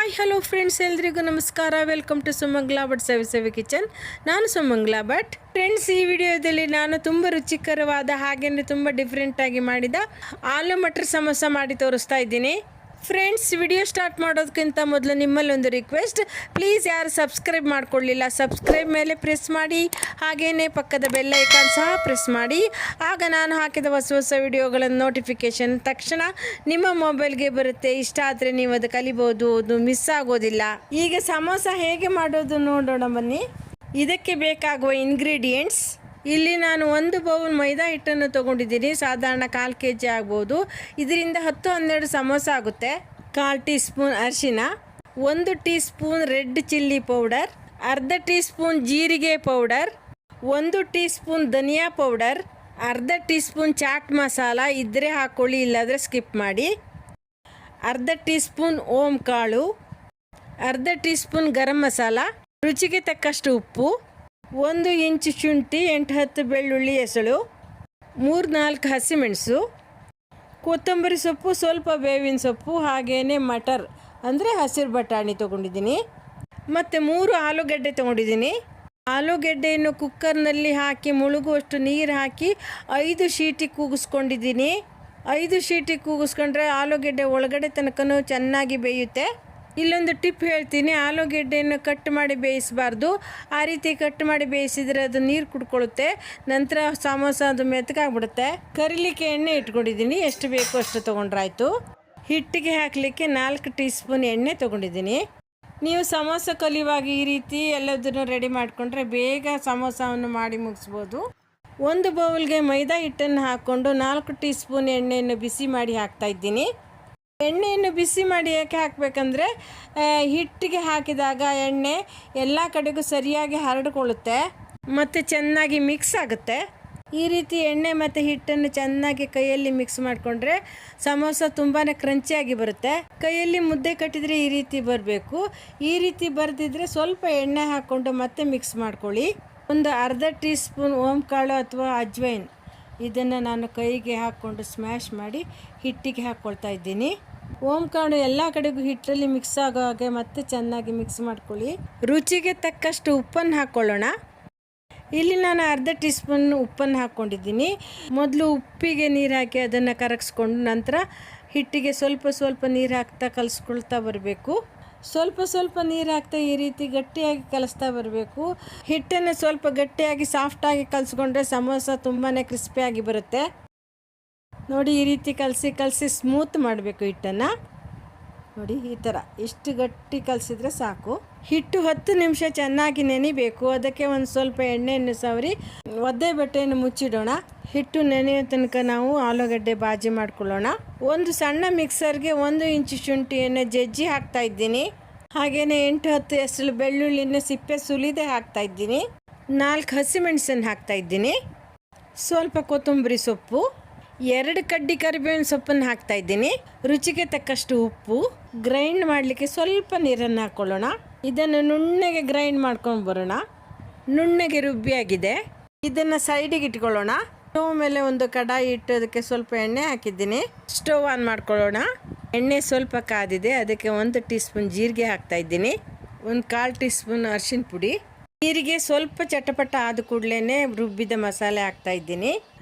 Hi hello friends, ಎಲ್ರಿಗೂ ನಮಸ್ಕಾರ. Welcome to Sumangla Bhat ಸೇವೆ ಕಿಚನ್. ನಾನು ಸುಮಂಗ್ಲಾ ಭಟ್. ಫ್ರೆಂಡ್ಸ್, ಈ ವಿಡಿಯೋದಲ್ಲಿ ನಾನು ತುಂಬ ರುಚಿಕರವಾದ ಹಾಗೆಯೇ ತುಂಬ ಡಿಫ್ರೆಂಟಾಗಿ ಮಾಡಿದ ಆಲೂ ಮಟರ್ ಸಮೋಸ ಮಾಡಿ ತೋರಿಸ್ತಾ ಇದ್ದೀನಿ. ಫ್ರೆಂಡ್ಸ್, ವಿಡಿಯೋ ಸ್ಟಾರ್ಟ್ ಮಾಡೋದಕ್ಕಿಂತ ಮೊದಲು ನಿಮ್ಮಲ್ಲಿ ಒಂದು ರಿಕ್ವೆಸ್ಟ್, ಪ್ಲೀಸ್ ಯಾರು ಸಬ್ಸ್ಕ್ರೈಬ್ ಮಾಡ್ಕೊಳ್ಳಿಲ್ಲ ಸಬ್ಸ್ಕ್ರೈಬ್ ಮೇಲೆ ಪ್ರೆಸ್ ಮಾಡಿ, ಹಾಗೆಯೇ ಪಕ್ಕದ ಬೆಲ್ ಐಕಾನ್ ಸಹ ಪ್ರೆಸ್ ಮಾಡಿ. ಆಗ ನಾನು ಹಾಕಿದ ಹೊಸ ಹೊಸ ವಿಡಿಯೋಗಳ ನೋಟಿಫಿಕೇಷನ್ ತಕ್ಷಣ ನಿಮ್ಮ ಮೊಬೈಲ್ಗೆ ಬರುತ್ತೆ. ಇಷ್ಟ ಆದರೆ ನೀವು ಅದು ಕಲಿಬೋದು, ಅದು ಮಿಸ್ ಆಗೋದಿಲ್ಲ. ಈಗ ಸಮೋಸ ಹೇಗೆ ಮಾಡೋದು ನೋಡೋಣ ಬನ್ನಿ. ಇದಕ್ಕೆ ಬೇಕಾಗುವ ಇಂಗ್ರೀಡಿಯೆಂಟ್ಸ್: ಇಲ್ಲಿ ನಾನು 1 ಬೌಲ್ ಮೈದಾ ಹಿಟ್ಟನ್ನು ತೊಗೊಂಡಿದ್ದೀನಿ. ಸಾಧಾರಣ 1/4 kg ಆಗ್ಬೋದು. ಇದರಿಂದ 10-12 ಸಮೋಸ ಆಗುತ್ತೆ. 1/4 ಟೀ ಸ್ಪೂನ್ ಅರಿಶಿನ, 1 teaspoon red chilli powder, ಅರ್ಧ ಟೀ ಸ್ಪೂನ್ ಜೀರಿಗೆ ಪೌಡರ್, 1 ಟೀ ಸ್ಪೂನ್ ಧನಿಯಾ ಪೌಡರ್, ಅರ್ಧ ಟೀ ಸ್ಪೂನ್ ಚಾಟ್ ಮಸಾಲ ಇದ್ದರೆ ಹಾಕ್ಕೊಳ್ಳಿ, ಇಲ್ಲಾದರೆ ಸ್ಕಿಪ್ ಮಾಡಿ, ಅರ್ಧ ಟೀ ಸ್ಪೂನ್ ಓಂ ಕಾಳು, ಅರ್ಧ ಟೀ ಸ್ಪೂನ್ ಗರಂ ಮಸಾಲ, ರುಚಿಗೆ ತಕ್ಕಷ್ಟು ಉಪ್ಪು, 1 ಇಂಚು ಶುಂಠಿ, 8-10 ಬೆಳ್ಳುಳ್ಳಿ ಎಸಳು, 3-4 ಹಸಿಮೆಣಸು, ಕೊತ್ತಂಬರಿ ಸೊಪ್ಪು, ಸ್ವಲ್ಪ ಬೇವಿನ ಸೊಪ್ಪು, ಹಾಗೆಯೇ ಮಟರ್ ಅಂದರೆ ಹಸಿರು ಬಟಾಣಿ ತೊಗೊಂಡಿದ್ದೀನಿ. ಮತ್ತು 3 ಆಲೂಗಡ್ಡೆ ತೊಗೊಂಡಿದ್ದೀನಿ. ಆಲೂಗಡ್ಡೆಯನ್ನು ಕುಕ್ಕರ್ನಲ್ಲಿ ಹಾಕಿ ಮುಳುಗುವಷ್ಟು ನೀರು ಹಾಕಿ 5 ಸೀಟಿ ಕೂಗಿಸ್ಕೊಂಡಿದ್ದೀನಿ. 5 ಸೀಟಿ ಕೂಗಿಸ್ಕೊಂಡ್ರೆ ಆಲೂಗೆಡ್ಡೆ ಒಳಗಡೆ ತನಕನೂ ಚೆನ್ನಾಗಿ ಬೇಯುತ್ತೆ. ಇಲ್ಲೊಂದು ಟಿಪ್ ಹೇಳ್ತೀನಿ, ಆಲೂಗೆಡ್ಡೆಯನ್ನು ಕಟ್ ಮಾಡಿ ಬೇಯಿಸಬಾರ್ದು. ಆ ರೀತಿ ಕಟ್ ಮಾಡಿ ಬೇಯಿಸಿದರೆ ಅದು ನೀರು ಕುಡ್ಕೊಳ್ಳುತ್ತೆ, ನಂತರ ಸಮೋಸ ಅದು ಮೆತ್ತಗಾಗ್ಬಿಡುತ್ತೆ. ಕರಿಲಿಕ್ಕೆ ಎಣ್ಣೆ ಇಟ್ಕೊಂಡಿದ್ದೀನಿ, ಎಷ್ಟು ಬೇಕೋ ಅಷ್ಟು ತೊಗೊಂಡ್ರಾಯ್ತು. ಹಿಟ್ಟಿಗೆ ಹಾಕಲಿಕ್ಕೆ 4 ಟೀ ಸ್ಪೂನ್ ಎಣ್ಣೆ ತೊಗೊಂಡಿದ್ದೀನಿ. ನೀವು ಸಮೋಸ ಕಲಿಯುವಾಗ ಈ ರೀತಿ ಎಲ್ಲದನ್ನು ರೆಡಿ ಮಾಡಿಕೊಂಡ್ರೆ ಬೇಗ ಸಮೋಸವನ್ನು ಮಾಡಿ ಮುಗಿಸ್ಬೋದು. 1 ಬೌಲ್ಗೆ ಮೈದಾ ಹಿಟ್ಟನ್ನು ಹಾಕ್ಕೊಂಡು 4 ಟೀ ಸ್ಪೂನ್ ಎಣ್ಣೆಯನ್ನು ಬಿಸಿ ಮಾಡಿ ಹಾಕ್ತಾಯಿದ್ದೀನಿ. ಎಣ್ಣೆಯನ್ನು ಬಿಸಿ ಮಾಡಿ ಏಕೆ ಹಾಕಬೇಕಂದ್ರೆ ಹಿಟ್ಟಿಗೆ ಹಾಕಿದಾಗ ಎಣ್ಣೆ ಎಲ್ಲ ಕಡೆಗೂ ಸರಿಯಾಗಿ ಹರಡಿಕೊಳ್ಳುತ್ತೆ ಮತ್ತು ಚೆನ್ನಾಗಿ ಮಿಕ್ಸ್ ಆಗುತ್ತೆ. ಈ ರೀತಿ ಎಣ್ಣೆ ಮತ್ತು ಹಿಟ್ಟನ್ನು ಚೆನ್ನಾಗಿ ಕೈಯಲ್ಲಿ ಮಿಕ್ಸ್ ಮಾಡಿಕೊಂಡ್ರೆ ಸಮೋಸ ತುಂಬಾ ಕ್ರಂಚಿಯಾಗಿ ಬರುತ್ತೆ. ಕೈಯಲ್ಲಿ ಮುದ್ದೆ ಕಟ್ಟಿದರೆ ಈ ರೀತಿ ಬರಬೇಕು. ಈ ರೀತಿ ಬರೆದಿದ್ರೆ ಸ್ವಲ್ಪ ಎಣ್ಣೆ ಹಾಕ್ಕೊಂಡು ಮತ್ತೆ ಮಿಕ್ಸ್ ಮಾಡ್ಕೊಳ್ಳಿ. ಒಂದು ಅರ್ಧ ಟೀ ಸ್ಪೂನ್ ಓಂ ಕಾಳು ಅಥವಾ ಅಜ್ವೈನ್, ಇದನ್ನು ನಾನು ಕೈಗೆ ಹಾಕ್ಕೊಂಡು ಸ್ಮ್ಯಾಶ್ ಮಾಡಿ ಹಿಟ್ಟಿಗೆ ಹಾಕ್ಕೊಳ್ತಾ ಇದ್ದೀನಿ. ಓಂ ಕಾಳು ಎಲ್ಲ ಕಡೆಗೂ ಹಿಟ್ಟಲ್ಲಿ ಮಿಕ್ಸ್ ಆಗೋ ಹಾಗೆ ಮತ್ತೆ ಚೆನ್ನಾಗಿ ಮಿಕ್ಸ್ ಮಾಡ್ಕೊಳ್ಳಿ. ರುಚಿಗೆ ತಕ್ಕಷ್ಟು ಉಪ್ಪನ್ನು ಹಾಕ್ಕೊಳ್ಳೋಣ. ಇಲ್ಲಿ ನಾನು ಅರ್ಧ ಟೀ ಸ್ಪೂನ್ ಉಪ್ಪನ್ನು ಹಾಕ್ಕೊಂಡಿದ್ದೀನಿ. ಮೊದಲು ಉಪ್ಪಿಗೆ ನೀರು ಹಾಕಿ ಅದನ್ನು ಕರಗಿಸ್ಕೊಂಡು ನಂತರ ಹಿಟ್ಟಿಗೆ ಸ್ವಲ್ಪ ನೀರು ಹಾಕ್ತಾ ಕಲಿಸ್ಕೊಳ್ತಾ ಬರಬೇಕು. ಸ್ವಲ್ಪ ನೀರು ಹಾಕ್ತಾ ಈ ರೀತಿ ಗಟ್ಟಿಯಾಗಿ ಕಲಿಸ್ತಾ ಬರಬೇಕು. ಹಿಟ್ಟನ್ನು ಸ್ವಲ್ಪ ಗಟ್ಟಿಯಾಗಿ ಸಾಫ್ಟಾಗಿ ಕಲಿಸ್ಕೊಂಡ್ರೆ ಸಮೋಸ ತುಂಬಾ ಕ್ರಿಸ್ಪಿಯಾಗಿ ಬರುತ್ತೆ. ನೋಡಿ, ಈ ರೀತಿ ಕಲಸಿ ಸ್ಮೂತ್ ಮಾಡಬೇಕು ಹಿಟ್ಟನ್ನು. ನೋಡಿ, ಈ ಥರ ಇಷ್ಟು ಗಟ್ಟಿ ಕಲಸಿದ್ರೆ ಸಾಕು. ಹಿಟ್ಟು 10 ನಿಮಿಷ ಚೆನ್ನಾಗಿ ನೆನಿಬೇಕು. ಅದಕ್ಕೆ ಒಂದು ಸ್ವಲ್ಪ ಎಣ್ಣೆಯನ್ನು ಸವರಿ ಒದ್ದೆ ಬಟ್ಟೆಯನ್ನು ಮುಚ್ಚಿಡೋಣ. ಹಿಟ್ಟು ನೆನೆಯೋ ತನಕ ನಾವು ಆಲೂಗಡ್ಡೆ ಬಾಜಿ ಮಾಡ್ಕೊಳ್ಳೋಣ. ಒಂದು ಸಣ್ಣ ಮಿಕ್ಸರ್ಗೆ 1 ಇಂಚು ಶುಂಠಿಯನ್ನು ಜಜ್ಜಿ ಹಾಕ್ತಾ ಇದ್ದೀನಿ. ಹಾಗೆಯೇ 8-10 ಎಸಳು ಬೆಳ್ಳುಳ್ಳಿನ ಸಿಪ್ಪೆ ಸುಲಿದೆ ಹಾಕ್ತಾ ಇದ್ದೀನಿ. 4 ಹಸಿಮೆಣಸನ್ನು ಹಾಕ್ತಾ ಇದ್ದೀನಿ. ಸ್ವಲ್ಪ ಕೊತ್ತಂಬರಿ ಸೊಪ್ಪು, 2 ಕಡ್ಡಿ ಕರಿಬೇವಿನ ಸೊಪ್ಪನ್ನು ಹಾಕ್ತಾ ಇದ್ದೀನಿ. ರುಚಿಗೆ ತಕ್ಕಷ್ಟು ಉಪ್ಪು. ಗ್ರೈಂಡ್ ಮಾಡಲಿಕ್ಕೆ ಸ್ವಲ್ಪ ನೀರನ್ನು ಹಾಕ್ಕೊಳ್ಳೋಣ. ಇದನ್ನು ನುಣ್ಣಗೆ ಗ್ರೈಂಡ್ ಮಾಡ್ಕೊಂಡು ಬರೋಣ. ನುಣ್ಣಗೆ ರುಬ್ಬಿಯಾಗಿದೆ. ಇದನ್ನು ಸೈಡಿಗೆ ಇಟ್ಕೊಳ್ಳೋಣ. ಸ್ಟವ್ ಮೇಲೆ ಒಂದು ಕಡಾಯಿ ಇಟ್ಟು ಅದಕ್ಕೆ ಸ್ವಲ್ಪ ಎಣ್ಣೆ ಹಾಕಿದ್ದೀನಿ. ಸ್ಟವ್ ಆನ್ ಮಾಡ್ಕೊಳ್ಳೋಣ. ಎಣ್ಣೆ ಸ್ವಲ್ಪ ಕಾದಿದೆ, ಅದಕ್ಕೆ 1 ಟೀ ಸ್ಪೂನ್ ಜೀರಿಗೆ ಹಾಕ್ತಾ ಇದ್ದೀನಿ. 1/4 ಟೀ ಸ್ಪೂನ್ ಅರಿಶಿನ ಪುಡಿ. ಜೀರಿಗೆ ಸ್ವಲ್ಪ ಚಟಪಟ ಆದ ಕೂಡಲೇ ರುಬ್ಬಿದ ಮಸಾಲೆ ಹಾಕ್ತಾ ಇದ್ದೀನಿ.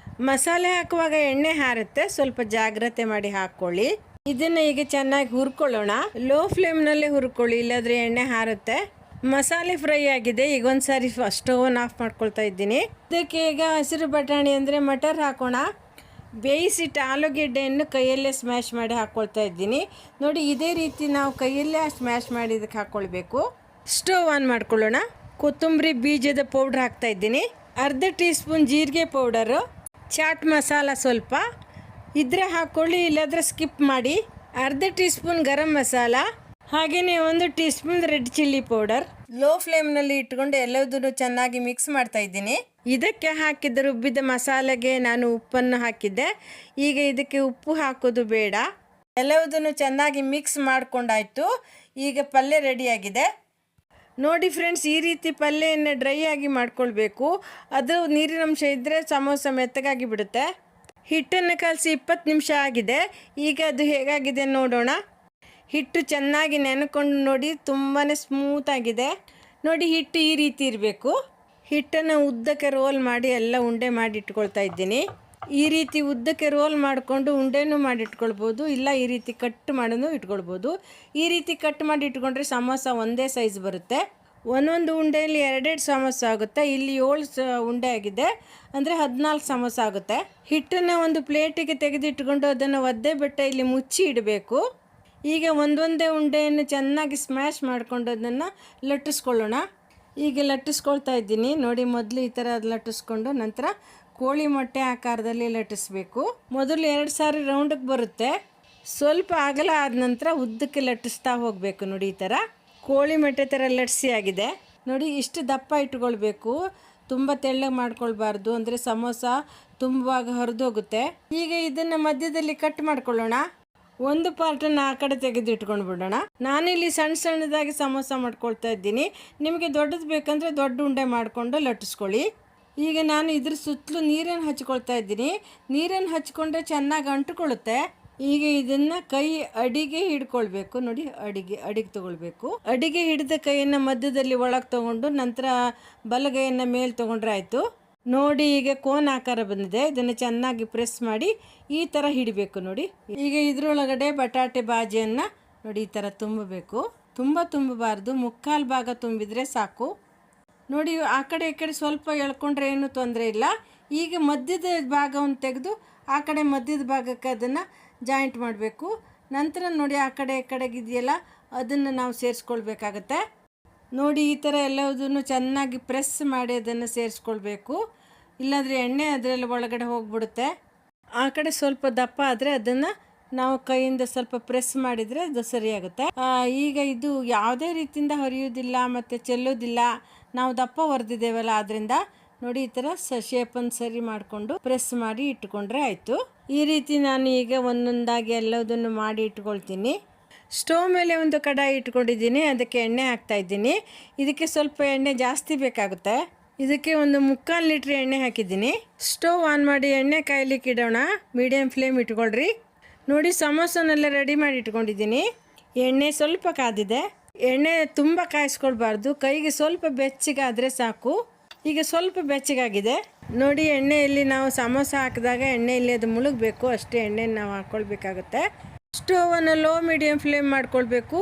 ಮಸಾಲೆ ಹಾಕುವಾಗ ಎಣ್ಣೆ ಹಾರುತ್ತೆ, ಸ್ವಲ್ಪ ಜಾಗ್ರತೆ ಮಾಡಿ ಹಾಕ್ಕೊಳ್ಳಿ. ಇದನ್ನು ಈಗ ಚೆನ್ನಾಗಿ ಹುರ್ಕೊಳ್ಳೋಣ. ಲೋ ಫ್ಲೇಮ್ನಲ್ಲೇ ಹುರ್ಕೊಳ್ಳಿ, ಇಲ್ಲಾಂದರೆ ಎಣ್ಣೆ ಹಾರುತ್ತೆ. ಮಸಾಲೆ ಫ್ರೈ ಆಗಿದೆ. ಈಗ ಒಂದು ಸಾರಿ ಸ್ಟವ್ ಆಫ್ ಮಾಡ್ಕೊಳ್ತಾ ಇದ್ದೀನಿ. ಇದಕ್ಕೆ ಈಗ ಹಸಿರು ಬಟಾಣಿ ಅಂದರೆ ಮಟರ್ ಹಾಕೋಣ. ಬೇಯಿಸಿಟ್ಟು ಆಲೂಗೆಡ್ಡೆಯನ್ನು ಕೈಯಲ್ಲೇ ಸ್ಮ್ಯಾಶ್ ಮಾಡಿ ಹಾಕ್ಕೊಳ್ತಾ ಇದ್ದೀನಿ. ನೋಡಿ, ಇದೇ ರೀತಿ ನಾವು ಕೈಯಲ್ಲೇ ಸ್ಮ್ಯಾಶ್ ಮಾಡಿ ಇದಕ್ಕೆ ಹಾಕ್ಕೊಳ್ಬೇಕು. ಸ್ಟವ್ ಆನ್ ಮಾಡ್ಕೊಳ್ಳೋಣ. ಕೊತ್ತಂಬರಿ ಬೀಜದ ಪೌಡ್ರ್ ಹಾಕ್ತಾ ಇದ್ದೀನಿ. ಅರ್ಧ ಟೀ ಸ್ಪೂನ್ ಜೀರಿಗೆ ಪೌಡರು, ಚಾಟ್ ಮಸಾಲ ಸ್ವಲ್ಪ ಇದ್ರೆ ಹಾಕ್ಕೊಳ್ಳಿ, ಇಲ್ಲಾಂದರೆ ಸ್ಕಿಪ್ ಮಾಡಿ. ಅರ್ಧ ಟೀ ಸ್ಪೂನ್ ಗರಂ ಮಸಾಲ, ಹಾಗೆಯೇ 1 teaspoon red chilli powder. Low ಫ್ಲೇಮ್ನಲ್ಲಿ ಇಟ್ಕೊಂಡು ಎಲ್ಲದನ್ನು ಚೆನ್ನಾಗಿ ಮಿಕ್ಸ್ ಮಾಡ್ತಾ ಇದ್ದೀನಿ. ಇದಕ್ಕೆ ಹಾಕಿದ ರುಬ್ಬಿದ ಮಸಾಲೆಗೆ ನಾನು ಉಪ್ಪನ್ನು ಹಾಕಿದ್ದೆ. ಈಗ ಇದಕ್ಕೆ ಉಪ್ಪು ಹಾಕೋದು ಬೇಡ. ಎಲ್ಲದನ್ನು ಚೆನ್ನಾಗಿ ಮಿಕ್ಸ್ ಮಾಡ್ಕೊಂಡಾಯ್ತು. ಈಗ ಪಲ್ಯ ರೆಡಿಯಾಗಿದೆ. ನೋಡಿ ಫ್ರೆಂಡ್ಸ್, ಈ ರೀತಿ ಪಲ್ಯವನ್ನು ಡ್ರೈ ಆಗಿ ಮಾಡ್ಕೊಳ್ಬೇಕು. ಅದು ನೀರಿನಂಶ ಇದ್ದರೆ ಸಮೋಸ ಮೆತ್ತಗಾಗಿ ಬಿಡುತ್ತೆ. ಹಿಟ್ಟನ್ನು ಕಲಸಿ 20 ನಿಮಿಷ ಆಗಿದೆ. ಈಗ ಅದು ಹೇಗಾಗಿದೆ ನೋಡೋಣ. ಹಿಟ್ಟು ಚೆನ್ನಾಗಿ ನೆನೆಕೊಂಡು ನೋಡಿ ತುಂಬಾ ಸ್ಮೂತಾಗಿದೆ. ನೋಡಿ ಹಿಟ್ಟು ಈ ರೀತಿ ಇರಬೇಕು. ಹಿಟ್ಟನ್ನು ಉದ್ದಕ್ಕೆ ರೋಲ್ ಮಾಡಿ ಎಲ್ಲ ಉಂಡೆ ಮಾಡಿ ಇಟ್ಕೊಳ್ತಾ ಇದ್ದೀನಿ. ಈ ರೀತಿ ಉದ್ದಕ್ಕೆ ರೋಲ್ ಮಾಡಿಕೊಂಡು ಉಂಡೆನೂ ಮಾಡಿ ಇಟ್ಕೊಳ್ಬೋದು, ಇಲ್ಲ ಈ ರೀತಿ ಕಟ್ ಮಾಡೋದು ಇಟ್ಕೊಳ್ಬೋದು. ಈ ರೀತಿ ಕಟ್ ಮಾಡಿ ಇಟ್ಕೊಂಡ್ರೆ ಸಮೋಸ ಒಂದೇ ಸೈಜ್ ಬರುತ್ತೆ. ಒಂದೊಂದು ಉಂಡೆಯಲ್ಲಿ 2 ಸಮೋಸ ಆಗುತ್ತೆ. ಇಲ್ಲಿ 7 ಉಂಡೆ ಆಗಿದೆ, ಅಂದರೆ 14 ಸಮೋಸ ಆಗುತ್ತೆ. ಹಿಟ್ಟನ್ನು ಒಂದು ಪ್ಲೇಟಿಗೆ ತೆಗೆದಿಟ್ಕೊಂಡು ಅದನ್ನು ಒದ್ದೆ ಬಟ್ಟೆ ಇಲ್ಲಿ ಮುಚ್ಚಿ ಇಡಬೇಕು. ಈಗ ಒಂದೊಂದೇ ಉಂಡೆಯನ್ನು ಚೆನ್ನಾಗಿ ಸ್ಮ್ಯಾಶ್ ಮಾಡಿಕೊಂಡು ಅದನ್ನು ಲಟ್ಟಿಸ್ಕೊಳ್ಳೋಣ. ಈಗ ಲಟ್ಟಿಸ್ಕೊಳ್ತಾ ಇದ್ದೀನಿ ನೋಡಿ. ಮೊದಲು ಈ ಥರ ಲಟ್ಟಿಸ್ಕೊಂಡು ನಂತರ ಕೋಳಿ ಮೊಟ್ಟೆ ಆಕಾರದಲ್ಲಿ ಲಟ್ಟಿಸ್ಬೇಕು. ಮೊದಲು 2 ಸಾರಿ ರೌಂಡಿಗೆ ಬರುತ್ತೆ. ಸ್ವಲ್ಪ ಅಗಲ ಆದ ನಂತರ ಉದ್ದಕ್ಕೆ ಲಟ್ಟಿಸ್ತಾ ಹೋಗಬೇಕು. ನೋಡಿ ಈ ಥರ ಕೋಳಿ ಮೊಟ್ಟೆ ಥರ ಲಟ್ಸಿ ಆಗಿದೆ ನೋಡಿ. ಇಷ್ಟು ದಪ್ಪ ಇಟ್ಕೊಳ್ಬೇಕು, ತುಂಬ ತೆಳ್ಳಗೆ ಮಾಡ್ಕೊಳ್ಬಾರ್ದು, ಅಂದರೆ ಸಮೋಸ ತುಂಬಾಗ ಹರಿದೋಗುತ್ತೆ. ಈಗ ಇದನ್ನು ಮಧ್ಯದಲ್ಲಿ ಕಟ್ ಮಾಡ್ಕೊಳ್ಳೋಣ. ಒಂದು ಪಾರ್ಟನ್ನು ಆ ಕಡೆ ತೆಗೆದು ಇಟ್ಕೊಂಡು ಬಿಡೋಣ. ನಾನಿಲ್ಲಿ ಸಣ್ಣದಾಗಿ ಸಮೋಸ ಮಾಡ್ಕೊಳ್ತಾ ಇದ್ದೀನಿ. ನಿಮಗೆ ದೊಡ್ಡದು ಬೇಕಂದರೆ ದೊಡ್ಡ ಉಂಡೆ ಮಾಡಿಕೊಂಡು ಲಟ್ಟಿಸ್ಕೊಳ್ಳಿ. ಈಗ ನಾನು ಇದ್ರ ಸುತ್ತಲೂ ನೀರನ್ನು ಹಚ್ಕೊಳ್ತಾ ಇದ್ದೀನಿ. ನೀರನ್ನು ಹಚ್ಕೊಂಡ್ರೆ ಚೆನ್ನಾಗಿ ಅಂಟುಕೊಳ್ಳುತ್ತೆ. ಈಗ ಇದನ್ನು ಕೈ ಅಡಿಗೆ ಹಿಡ್ಕೊಳ್ಬೇಕು ನೋಡಿ. ಅಡಿಗೆ ತೊಗೊಳ್ಬೇಕು. ಅಡಿಗೆ ಹಿಡಿದ ಕೈಯನ್ನು ಮಧ್ಯದಲ್ಲಿ ಒಳಗೆ ತೊಗೊಂಡು ನಂತರ ಬಲಗೈಯನ್ನು ಮೇಲೆ ತೊಗೊಂಡ್ರೆ ಆಯಿತು ನೋಡಿ. ಈಗ ಕೋನ್ ಆಕಾರ ಬಂದಿದೆ. ಇದನ್ನು ಚೆನ್ನಾಗಿ ಪ್ರೆಸ್ ಮಾಡಿ ಈ ಥರ ಹಿಡಿಬೇಕು ನೋಡಿ. ಈಗ ಇದರೊಳಗಡೆ ಬಟಾಟೆ ಬಾಜಿಯನ್ನು ನೋಡಿ ಈ ಥರ ತುಂಬಬೇಕು. ತುಂಬ ತುಂಬಬಾರ್ದು, ಮುಕ್ಕಾಲು ಭಾಗ ತುಂಬಿದರೆ ಸಾಕು ನೋಡಿ. ಆ ಕಡೆ ಈ ಕಡೆ ಸ್ವಲ್ಪ ಎಳ್ಕೊಂಡ್ರೆ ಏನೂ ತೊಂದರೆ ಇಲ್ಲ. ಈಗ ಮಧ್ಯದ ಭಾಗವನ್ನು ತೆಗೆದು ಆ ಕಡೆ ಮಧ್ಯದ ಭಾಗಕ್ಕೆ ಅದನ್ನು ಜಾಯಿಂಟ್ ಮಾಡಬೇಕು. ನಂತರ ನೋಡಿ ಆ ಕಡೆ ಈ ಕಡೆಗಿದೆಯಲ್ಲ ಅದನ್ನು ನಾವು ಸೇರಿಸ್ಕೊಳ್ಬೇಕಾಗತ್ತೆ ನೋಡಿ. ಈ ಥರ ಎಲ್ಲದನ್ನು ಚೆನ್ನಾಗಿ ಪ್ರೆಸ್ ಮಾಡಿ ಅದನ್ನು ಸೇರಿಸ್ಕೊಳ್ಬೇಕು, ಇಲ್ಲಾಂದರೆ ಎಣ್ಣೆ ಅದರಲ್ಲಿ ಒಳಗಡೆ ಹೋಗ್ಬಿಡುತ್ತೆ. ಆ ಕಡೆ ಸ್ವಲ್ಪ ದಪ್ಪ ಆದರೆ ಅದನ್ನು ನಾವು ಕೈಯಿಂದ ಸ್ವಲ್ಪ ಪ್ರೆಸ್ ಮಾಡಿದರೆ ಅದು ಸರಿಯಾಗುತ್ತೆ. ಈಗ ಇದು ಯಾವುದೇ ರೀತಿಯಿಂದ ಹರಿಯೋದಿಲ್ಲ ಮತ್ತು ಚೆಲ್ಲೋದಿಲ್ಲ. ನಾವು ದಪ್ಪ ಹೊರೆದಿದ್ದೇವಲ್ಲ ಆದ್ದರಿಂದ ನೋಡಿ ಈ ಥರ ಶೇಪನ್ನು ಸರಿ ಮಾಡಿಕೊಂಡು ಪ್ರೆಸ್ ಮಾಡಿ ಇಟ್ಕೊಂಡ್ರೆ ಆಯಿತು. ಈ ರೀತಿ ನಾನು ಈಗ ಒಂದೊಂದಾಗಿ ಎಲ್ಲದನ್ನು ಮಾಡಿ ಇಟ್ಕೊಳ್ತೀನಿ. ಸ್ಟೋವ್ ಮೇಲೆ ಒಂದು ಕಡಾಯಿ ಇಟ್ಕೊಂಡಿದ್ದೀನಿ, ಅದಕ್ಕೆ ಎಣ್ಣೆ ಹಾಕ್ತಾಯಿದ್ದೀನಿ. ಇದಕ್ಕೆ ಸ್ವಲ್ಪ ಎಣ್ಣೆ ಜಾಸ್ತಿ ಬೇಕಾಗುತ್ತೆ. ಇದಕ್ಕೆ ಒಂದು 3/4 ಲೀಟ್ರ್ ಎಣ್ಣೆ ಹಾಕಿದ್ದೀನಿ. ಸ್ಟೋವ್ ಆನ್ ಮಾಡಿ ಎಣ್ಣೆ ಕಾಯ್ಲಿಕ್ಕೆ ಇಡೋಣ. ಮೀಡಿಯಮ್ ಫ್ಲೇಮ್ ಇಟ್ಕೊಳ್ರಿ ನೋಡಿ. ಸಮೋಸನೆಲ್ಲ ರೆಡಿ ಮಾಡಿ ಇಟ್ಕೊಂಡಿದ್ದೀನಿ. ಎಣ್ಣೆ ಸ್ವಲ್ಪ ಕಾದಿದೆ. ಎಣ್ಣೆ ತುಂಬ ಕಾಯಿಸ್ಕೊಳ್ಬಾರ್ದು, ಕೈಗೆ ಸ್ವಲ್ಪ ಬೆಚ್ಚಗಾದರೆ ಸಾಕು. ಈಗ ಸ್ವಲ್ಪ ಬೆಚ್ಚಗಾಗಿದೆ ನೋಡಿ. ಎಣ್ಣೆಯಲ್ಲಿ ನಾವು ಸಮೋಸ ಹಾಕಿದಾಗ ಎಣ್ಣೆಯಲ್ಲಿ ಅದು ಮುಳುಗಬೇಕು, ಅಷ್ಟೇ ಎಣ್ಣೆಯನ್ನು ನಾವು ಹಾಕ್ಕೊಳ್ಬೇಕಾಗುತ್ತೆ. ಸ್ಟೋವನ್ನು ಲೋ ಮೀಡಿಯಮ್ ಫ್ಲೇಮ್ ಮಾಡ್ಕೊಳ್ಬೇಕು.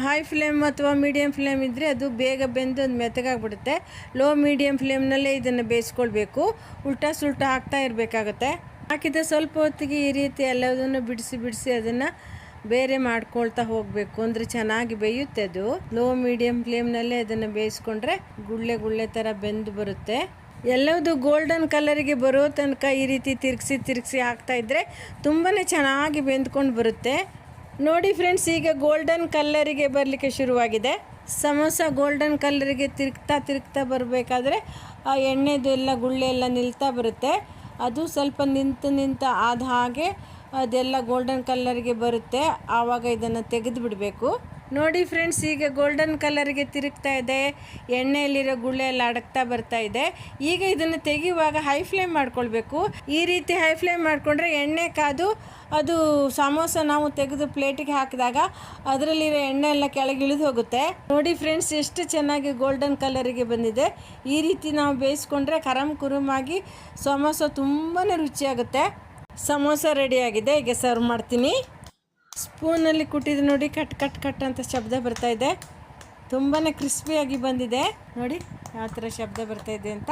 ಹೈ ಫ್ಲೇಮ್ ಅಥವಾ ಮೀಡಿಯಮ್ ಫ್ಲೇಮ್ ಇದ್ದರೆ ಅದು ಬೇಗ ಬೆಂದು ಅದು ಮೆತ್ತಗಾಗ್ಬಿಡುತ್ತೆ. ಲೋ ಮೀಡಿಯಮ್ ಫ್ಲೇಮ್ನಲ್ಲೇ ಇದನ್ನು ಬೇಯಿಸ್ಕೊಳ್ಬೇಕು. ಉಲ್ಟಾ ಸುಲ್ಟಾ ಹಾಕ್ತಾ ಇರಬೇಕಾಗತ್ತೆ. ಹಾಕಿದ ಸ್ವಲ್ಪ ಹೊತ್ತಿಗೆ ಈ ರೀತಿ ಎಲ್ಲದನ್ನು ಬಿಡಿಸಿ ಅದನ್ನು ಬೇರೆ ಮಾಡ್ಕೊಳ್ತಾ ಹೋಗಬೇಕು, ಅಂದರೆ ಚೆನ್ನಾಗಿ ಬೇಯುತ್ತೆ ಅದು. ಲೋ ಮೀಡಿಯಮ್ ಫ್ಲೇಮ್ನಲ್ಲೇ ಅದನ್ನು ಬೇಯಿಸ್ಕೊಂಡ್ರೆ ಗುಳ್ಳೆ ಥರ ಬೆಂದು ಬರುತ್ತೆ. ಎಲ್ಲವುದು ಗೋಲ್ಡನ್ ಕಲರಿಗೆ ಬರೋ ತನಕ ಈ ರೀತಿ ತಿರುಗಿಸಿ ಹಾಕ್ತಾಯಿದ್ರೆ ತುಂಬಾ ಚೆನ್ನಾಗಿ ಬೆಂದ್ಕೊಂಡು ಬರುತ್ತೆ ನೋಡಿ ಫ್ರೆಂಡ್ಸ್. ಈಗ ಗೋಲ್ಡನ್ ಕಲರಿಗೆ ಬರಲಿಕ್ಕೆ ಶುರುವಾಗಿದೆ. ಸಮೋಸ ಗೋಲ್ಡನ್ ಕಲರಿಗೆ ತಿರುಗ್ತಾ ಬರಬೇಕಾದ್ರೆ ಆ ಎಣ್ಣೆದು ಎಲ್ಲ ಗುಳ್ಳೆ ಎಲ್ಲ ನಿಲ್ತಾ ಬರುತ್ತೆ. ಅದು ಸ್ವಲ್ಪ ನಿಂತ ಆದ ಹಾಗೆ ಅದೆಲ್ಲ ಗೋಲ್ಡನ್ ಕಲರಿಗೆ ಬರುತ್ತೆ. ಆವಾಗ ಇದನ್ನು ತೆಗೆದು ಬಿಡಬೇಕು ನೋಡಿ ಫ್ರೆಂಡ್ಸ್. ಈಗ ಗೋಲ್ಡನ್ ಕಲರಿಗೆ ತಿರುಗ್ತಾ ಇದೆ, ಎಣ್ಣೆಯಲ್ಲಿರೋ ಗುಳ್ಳೆ ಎಲ್ಲ ಅಡಗ್ತಾ ಬರ್ತಾ ಇದೆ. ಈಗ ಇದನ್ನು ತೆಗೆಯುವಾಗ ಹೈ ಫ್ಲೇಮ್ ಮಾಡ್ಕೊಳ್ಬೇಕು. ಈ ರೀತಿ ಹೈ ಫ್ಲೇಮ್ ಮಾಡಿಕೊಂಡ್ರೆ ಎಣ್ಣೆ ಕಾದು ಅದು ಸಮೋಸ ನಾವು ತೆಗೆದು ಪ್ಲೇಟಿಗೆ ಹಾಕಿದಾಗ ಅದರಲ್ಲಿರೋ ಎಣ್ಣೆ ಎಲ್ಲ ಕೆಳಗೆ ಇಳಿದು ಹೋಗುತ್ತೆ ನೋಡಿ ಫ್ರೆಂಡ್ಸ್. ಎಷ್ಟು ಚೆನ್ನಾಗಿ ಗೋಲ್ಡನ್ ಕಲರಿಗೆ ಬಂದಿದೆ. ಈ ರೀತಿ ನಾವು ಬೇಯಿಸ್ಕೊಂಡ್ರೆ ಕರಮ್ ಕುರುಮಾಗಿ ಸಮೋಸ ತುಂಬಾ ರುಚಿಯಾಗುತ್ತೆ. ಸಮೋಸ ರೆಡಿಯಾಗಿದೆ. ಈಗ ಸರ್ವ್ ಮಾಡ್ತೀನಿ. ಸ್ಪೂನಲ್ಲಿ ಕುಟ್ಟಿದ್ದು ನೋಡಿ, ಕಟ್ ಅಂತ ಶಬ್ದ ಬರ್ತಾ ಇದೆ. ತುಂಬಾ ಕ್ರಿಸ್ಪಿಯಾಗಿ ಬಂದಿದೆ ನೋಡಿ ಯಾವ ಥರ ಶಬ್ದ ಬರ್ತಾ ಇದೆ ಅಂತ.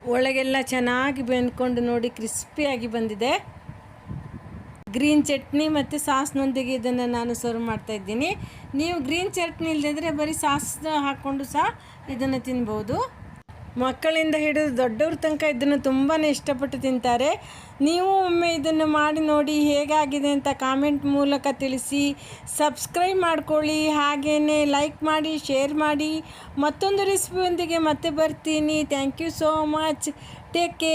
ಒಳಗೆಲ್ಲ ಚೆನ್ನಾಗಿ ಬೆಂದ್ಕೊಂಡು ನೋಡಿ ಕ್ರಿಸ್ಪಿಯಾಗಿ ಬಂದಿದೆ. ಗ್ರೀನ್ ಚಟ್ನಿ ಮತ್ತು ಸಾಸ್ನೊಂದಿಗೆ ಇದನ್ನು ನಾನು ಸರ್ವ್ ಮಾಡ್ತಾ ಇದ್ದೀನಿ. ನೀವು ಗ್ರೀನ್ ಚಟ್ನಿ ಇಲ್ಲದಿದ್ದರೆ ಬರೀ ಸಾಸ್ ಹಾಕ್ಕೊಂಡು ಸಹ ಇದನ್ನು ತಿನ್ಬೋದು. ಮಕ್ಕಳಿಂದ ಹಿಡಿದು ದೊಡ್ಡವ್ರ ತನಕ ಇದನ್ನು ತುಂಬಾ ಇಷ್ಟಪಟ್ಟು ತಿಂತಾರೆ. ನೀವು ಒಮ್ಮೆ ಇದನ್ನು ಮಾಡಿ ನೋಡಿ ಹೇಗಾಗಿದೆ ಅಂತ ಕಾಮೆಂಟ್ ಮೂಲಕ ತಿಳಿಸಿ. ಸಬ್ಸ್ಕ್ರೈಬ್ ಮಾಡ್ಕೊಳ್ಳಿ, ಹಾಗೆಯೇ ಲೈಕ್ ಮಾಡಿ, ಶೇರ್ ಮಾಡಿ. ಮತ್ತೊಂದು ರೆಸಿಪಿಯೊಂದಿಗೆ ಮತ್ತೆ ಬರ್ತೀನಿ. Thank you so much. Take care.